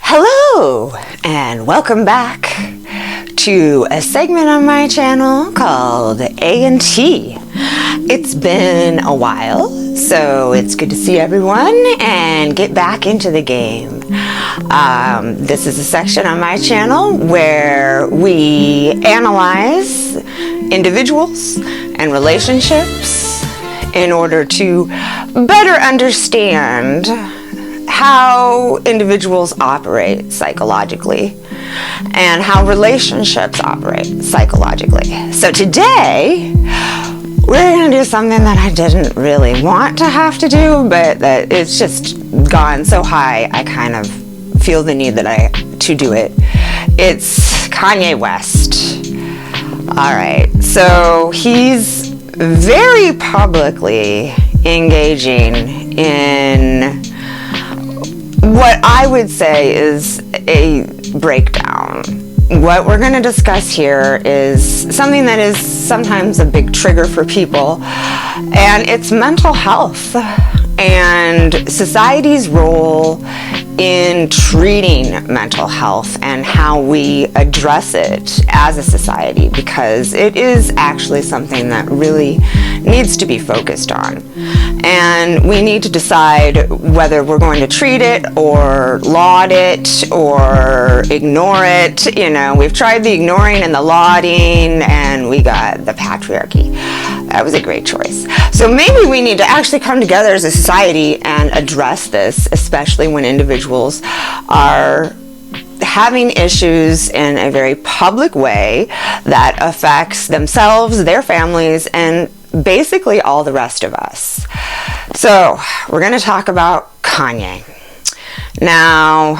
Hello and welcome back to a segment on my channel called A&T. It's been a while, so it's good to see everyone and get back into the game. This is a section on my channel where we analyze individuals and relationships in order to better understand how individuals operate psychologically and how relationships operate psychologically. So today, we're going to do something that I didn't really want to have to do, but that it's just gone so high, I kind of feel the need to do it. It's Kanye West. All right, so he's very publicly engaging in what I would say is a breakdown. What we're going to discuss here is something that is sometimes a big trigger for people, and it's mental health and society's role in treating mental health and how we address it as a society, because it is actually something that really needs to be focused on. And we need to decide whether we're going to treat it or laud it or ignore it. You know, we've tried the ignoring and the lauding, and we got the patriarchy. That was a great choice. So maybe we need to actually come together as a society and address this, especially when individuals are having issues in a very public way that affects themselves, their families, and basically all the rest of us. So we're going to talk about Kanye. Now,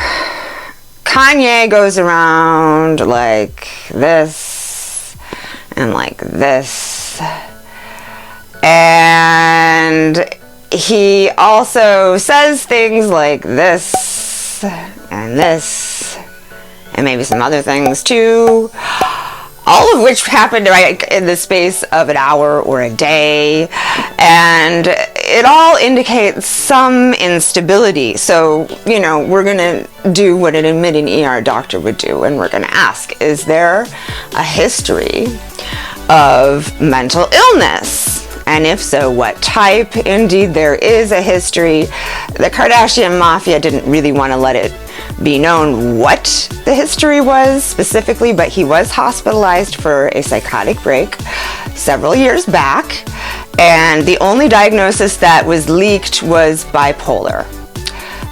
Kanye goes around like this and like this, and he also says things like this and this and maybe some other things too, all of which happened right in the space of an hour or a day, and it all indicates some instability. So, you know, we're going to do what an admitting ER doctor would do, and we're going to ask, is there a history of mental illness? And if so, what type? Indeed, there is a history. The Kardashian Mafia didn't really want to let it be known what the history was specifically, but he was hospitalized for a psychotic break several years back, and the only diagnosis that was leaked was bipolar.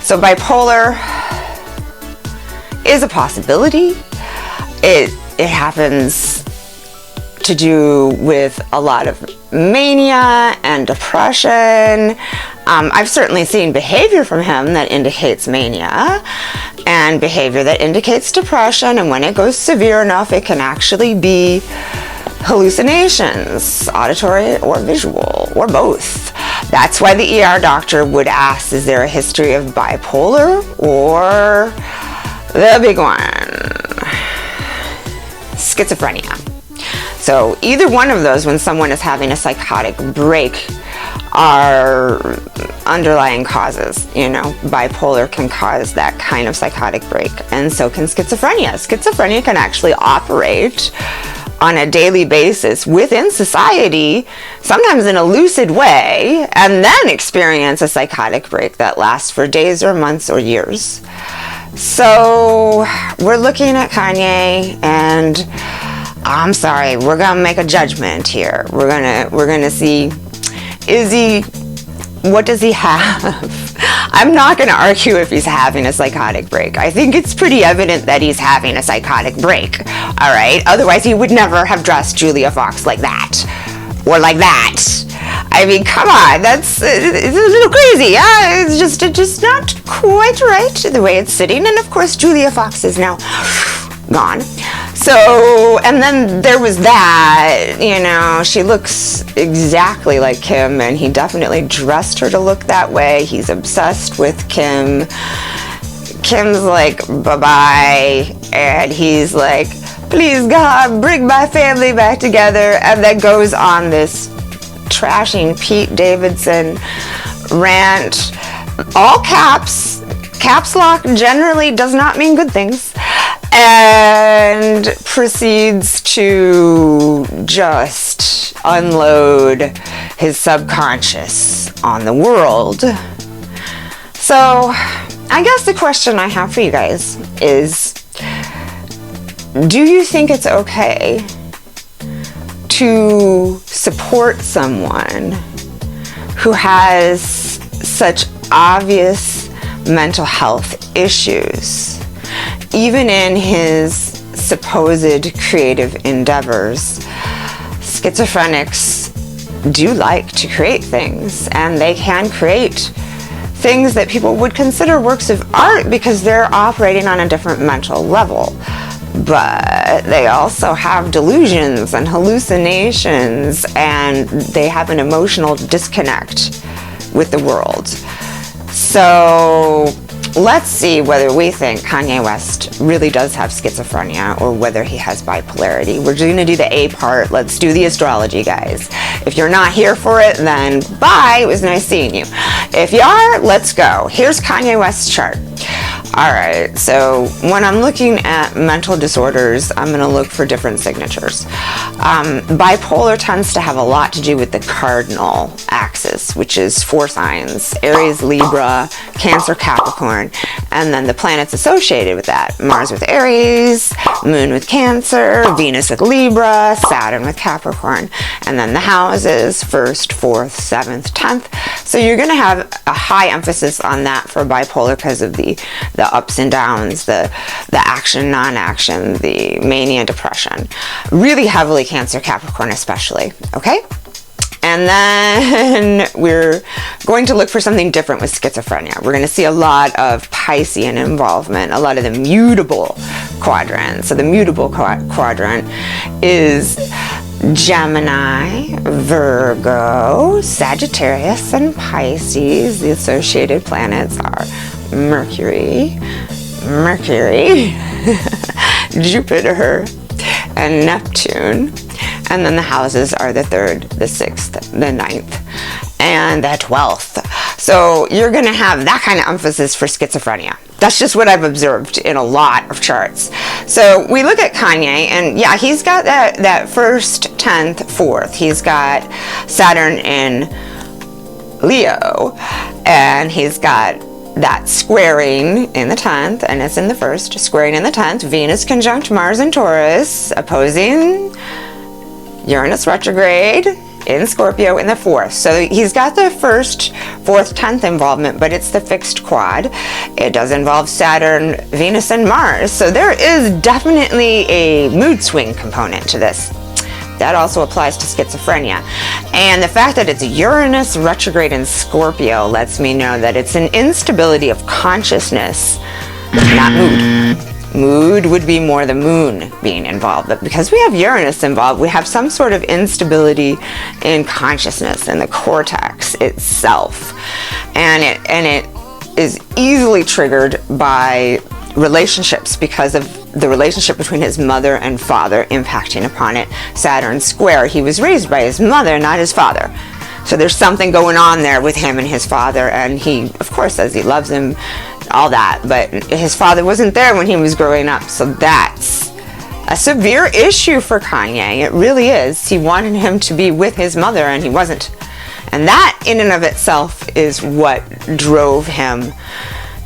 So bipolar is a possibility. It happens to do with a lot of mania and depression. I've certainly seen behavior from him that indicates mania and behavior that indicates depression, and when it goes severe enough, it can actually be hallucinations, auditory or visual, or both. That's why the ER doctor would ask, is there a history of bipolar or the big one, schizophrenia? So either one of those, when someone is having a psychotic break, are underlying causes. You know, bipolar can cause that kind of psychotic break, and so can schizophrenia. Schizophrenia can actually operate on a daily basis within society, sometimes in a lucid way, and then experience a psychotic break that lasts for days or months or years. So we're looking at Kanye, and I'm sorry, we're gonna make a judgment here. We're gonna see, what does he have? I'm not gonna argue if he's having a psychotic break. I think it's pretty evident that he's having a psychotic break, all right? Otherwise he would never have dressed Julia Fox like that, or like that. I mean, come on, it's a little crazy, yeah? It's just not quite right the way it's sitting, and of course Julia Fox is now gone. So, and then there was that, you know, she looks exactly like Kim, and he definitely dressed her to look that way. He's obsessed with Kim. Kim's like, bye-bye, and he's like, please God, bring my family back together, and then goes on this trashing Pete Davidson rant, all caps. Caps lock generally does not mean good things, and proceeds to just unload his subconscious on the world. So I guess the question I have for you guys is, do you think it's okay to support someone who has such obvious mental health issues, even in his supposed creative endeavors? Schizophrenics do like to create things, and they can create things that people would consider works of art because they're operating on a different mental level. But they also have delusions and hallucinations, and they have an emotional disconnect with the world. So let's see whether we think Kanye West really does have schizophrenia or whether he has bipolarity. We're going to do the A part. Let's do the astrology, guys. If you're not here for it, then bye. It was nice seeing you. If you are, let's go. Here's Kanye West's chart. All right, so when I'm looking at mental disorders, I'm going to look for different signatures. Bipolar tends to have a lot to do with the cardinal axis, which is 4 signs: Aries, Libra, Cancer, Capricorn, and then the planets associated with that: Mars with Aries, Moon with Cancer, Venus with Libra, Saturn with Capricorn, and then the houses: 1st, 4th, 7th, 10th. So you're going to have a high emphasis on that for bipolar because of the ups and downs, the action, non-action, the mania, depression. Really heavily Cancer, Capricorn especially, okay? And then we're going to look for something different with schizophrenia. We're going to see a lot of Piscean involvement, a lot of the mutable quadrants. So the mutable quadrant is Gemini, Virgo, Sagittarius, and Pisces. The associated planets are Mercury, Jupiter, and Neptune. And then the houses are the 3rd, the 6th, the 9th, and the 12th. So you're going to have that kind of emphasis for schizophrenia. That's just what I've observed in a lot of charts. So we look at Kanye, and yeah, he's got that 1st, 10th, 4th. He's got Saturn in Leo, and he's got that squaring in the 10th, and it's in the 1st, squaring in the 10th, Venus conjunct Mars in Taurus, opposing Uranus retrograde in Scorpio in the 4th. So he's got the 1st, 4th, 10th involvement, but it's the fixed quad. It does involve Saturn, Venus, and Mars. So there is definitely a mood swing component to this. That also applies to schizophrenia. And the fact that it's Uranus retrograde in Scorpio lets me know that it's an instability of consciousness, not mood. Mood would be more the moon being involved, but because we have Uranus involved, we have some sort of instability in consciousness, in the cortex itself. And it is easily triggered by relationships because of the relationship between his mother and father impacting upon it. Saturn square, he was raised by his mother, not his father. So there's something going on there with him and his father, and he, of course, says he loves him, all that, but his father wasn't there when he was growing up. So that's a severe issue for Kanye. It really is. He wanted him to be with his mother, and he wasn't. And that, in and of itself, is what drove him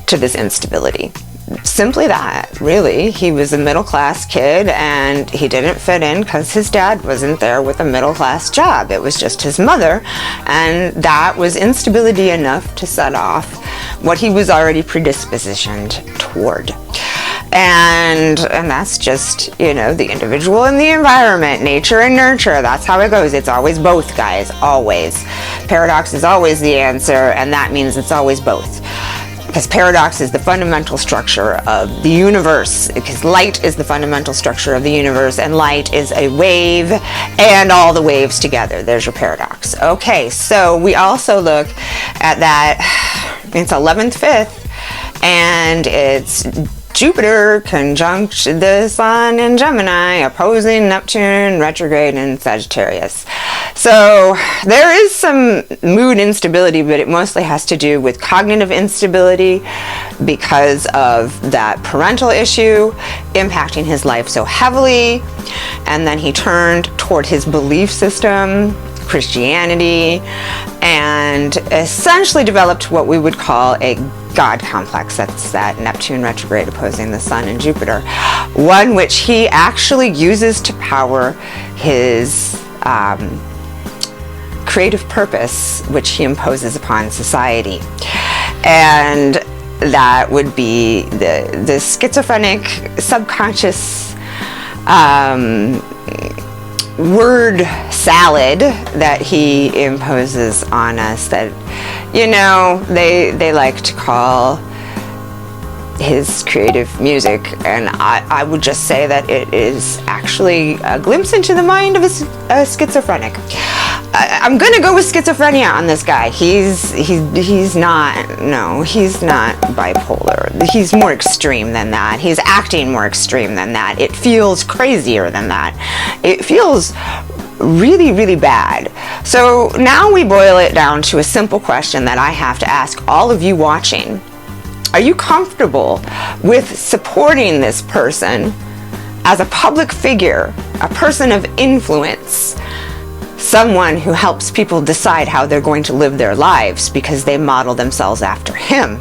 to this instability. Simply that, really. He was a middle-class kid, and he didn't fit in because his dad wasn't there with a middle-class job. It was just his mother, and that was instability enough to set off what he was already predispositioned toward. And that's just, you know, the individual and the environment, nature and nurture. That's how it goes. It's always both, guys, always. Paradox is always the answer, and that means it's always both. Because paradox is the fundamental structure of the universe, because light is the fundamental structure of the universe, and light is a wave and all the waves together. There's your paradox. Okay, so we also look at that, it's 11th, 5th, and it's Jupiter conjunct the Sun in Gemini, opposing Neptune retrograde in Sagittarius. So there is some mood instability, but it mostly has to do with cognitive instability because of that parental issue impacting his life so heavily. And then he turned toward his belief system, Christianity, and essentially developed what we would call a God complex. That's that Neptune retrograde opposing the Sun and Jupiter, one which he actually uses to power his creative purpose, which he imposes upon society. And that would be the schizophrenic subconscious word salad that he imposes on us, that, you know, they like to call his creative music, and I would just say that it is actually a glimpse into the mind of a schizophrenic. I'm gonna go with schizophrenia on this guy. He's not bipolar. He's more extreme than that. He's acting more extreme than that. It feels crazier than that. It feels really, really bad. So now we boil it down to a simple question that I have to ask all of you watching. Are you comfortable with supporting this person as a public figure, a person of influence, someone who helps people decide how they're going to live their lives because they model themselves after him?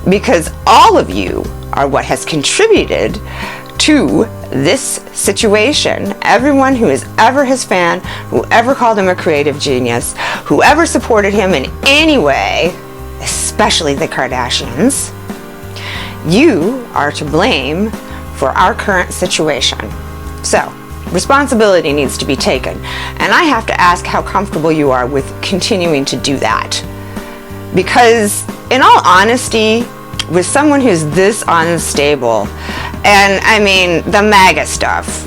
Because all of you are what has contributed to this situation. Everyone who is ever his fan, whoever called him a creative genius, whoever supported him in any way, especially the Kardashians, you are to blame for our current situation. So, responsibility needs to be taken. And I have to ask how comfortable you are with continuing to do that. Because, in all honesty, with someone who's this unstable, and I mean, the MAGA stuff,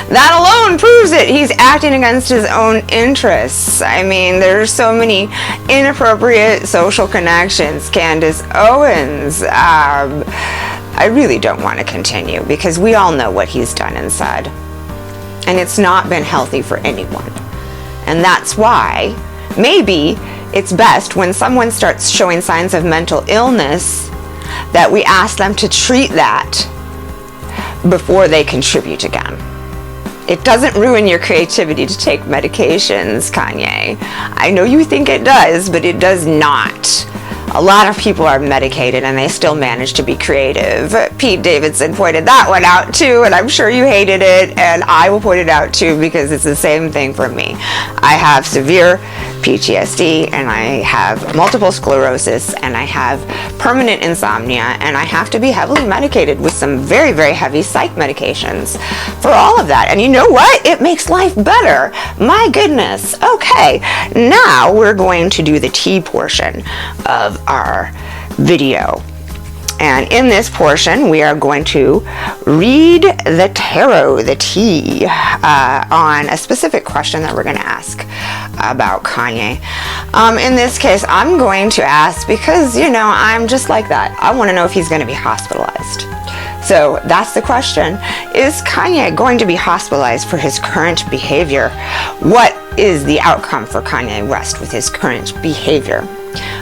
that alone proves it. He's acting against his own interests. I mean, there's so many inappropriate social connections. Candace Owens. I really don't want to continue because we all know what he's done inside. And it's not been healthy for anyone. And that's why maybe it's best when someone starts showing signs of mental illness that we ask them to treat that before they contribute again. It doesn't ruin your creativity to take medications, Kanye. I know you think it does, but it does not. A lot of people are medicated and they still manage to be creative. Pete Davidson pointed that one out too, and I'm sure you hated it, and I will point it out too because it's the same thing for me. I have severe PTSD, and I have multiple sclerosis, and I have permanent insomnia, and I have to be heavily medicated with some very, very heavy psych medications for all of that. And you know what? It makes life better. My goodness. Okay, now we're going to do the tea portion of our video. And in this portion, we are going to read the tarot, the tea, on a specific question that we're going to ask about Kanye. In this case, I'm going to ask because, you know, I'm just like that. I want to know if he's going to be hospitalized. So that's the question. Is Kanye going to be hospitalized for his current behavior? What is the outcome for Kanye West with his current behavior?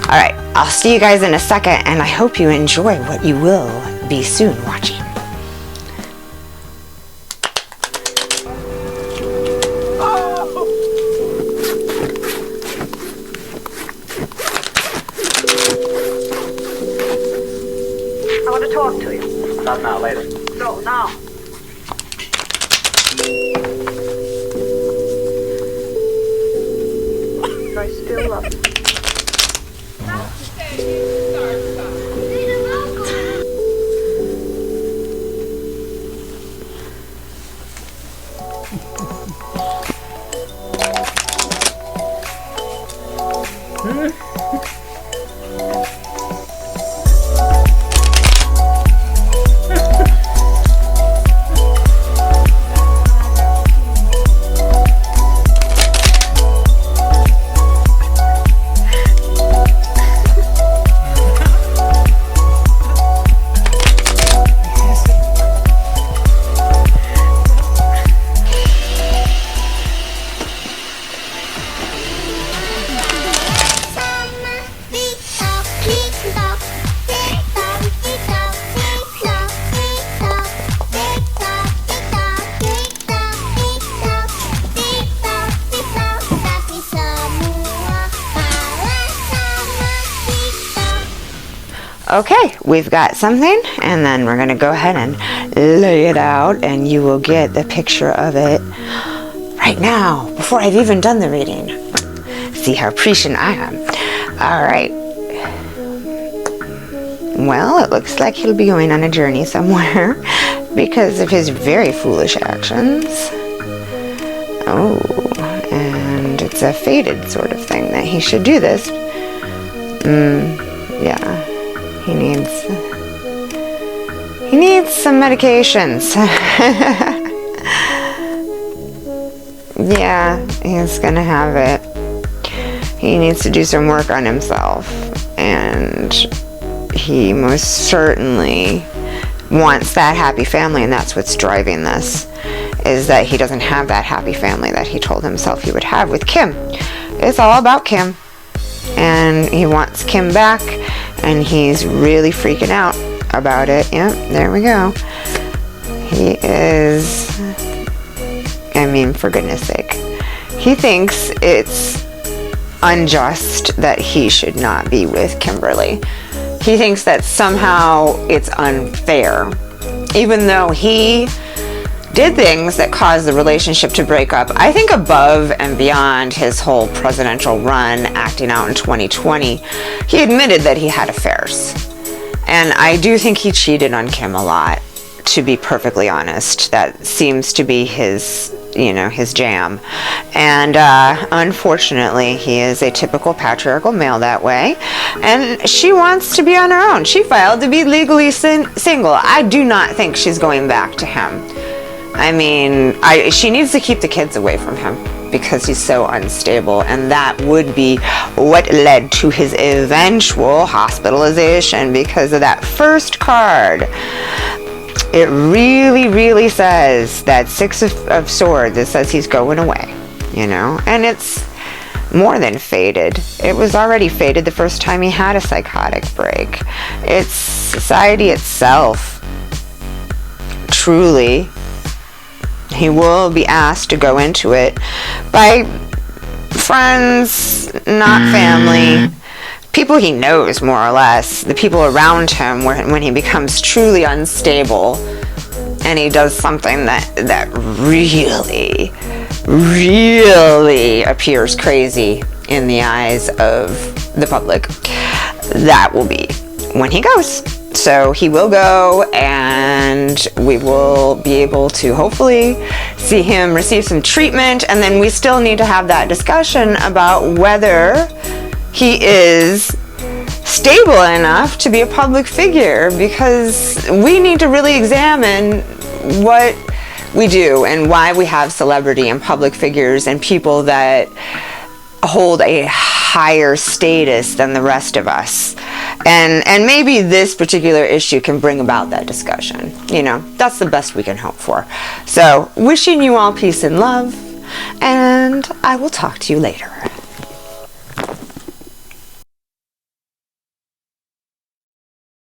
All right, I'll see you guys in a second, and I hope you enjoy what you will be soon watching. I want to talk to you. Not now, later. No, now. I still love you. Okay, we've got something, and then we're going to go ahead and lay it out, and you will get the picture of it right now, before I've even done the reading. See how prescient I am. All right. Well, it looks like he'll be going on a journey somewhere because of his very foolish actions. Oh, and it's a fated sort of thing that he should do this. Yeah. He needs some medications. Yeah, he's gonna have it. He needs to do some work on himself, and he most certainly wants that happy family, and that's what's driving this, is that he doesn't have that happy family that he told himself he would have with Kim. It's all about Kim, and he wants Kim back, and he's really freaking out about it. Yep, there we go. He is, I mean, for goodness sake, he thinks it's unjust that he should not be with Kimberly. He thinks that somehow it's unfair, even though he did things that caused the relationship to break up. I think above and beyond his whole presidential run acting out in 2020, he admitted that he had affairs. And I do think he cheated on Kim a lot, to be perfectly honest. That seems to be his, his jam. And unfortunately, he is a typical patriarchal male that way. And she wants to be on her own. She filed to be legally single. I do not think she's going back to him. I mean, she needs to keep the kids away from him because he's so unstable, and that would be what led to his eventual hospitalization because of that first card. It really, really says that Six of Swords. It says he's going away, and it's more than fated. It was already fated the first time he had a psychotic break. It's society itself. Truly, he will be asked to go into it by friends, not family, people he knows more or less, the people around him, when he becomes truly unstable and he does something that really, really appears crazy in the eyes of the public. That will be when he goes. So he will go, and we will be able to hopefully see him receive some treatment, and then we still need to have that discussion about whether he is stable enough to be a public figure, because we need to really examine what we do and why we have celebrity and public figures and people that hold a higher status than the rest of us. And maybe this particular issue can bring about that discussion. That's the best we can hope for. So, wishing you all peace and love, and I will talk to you later.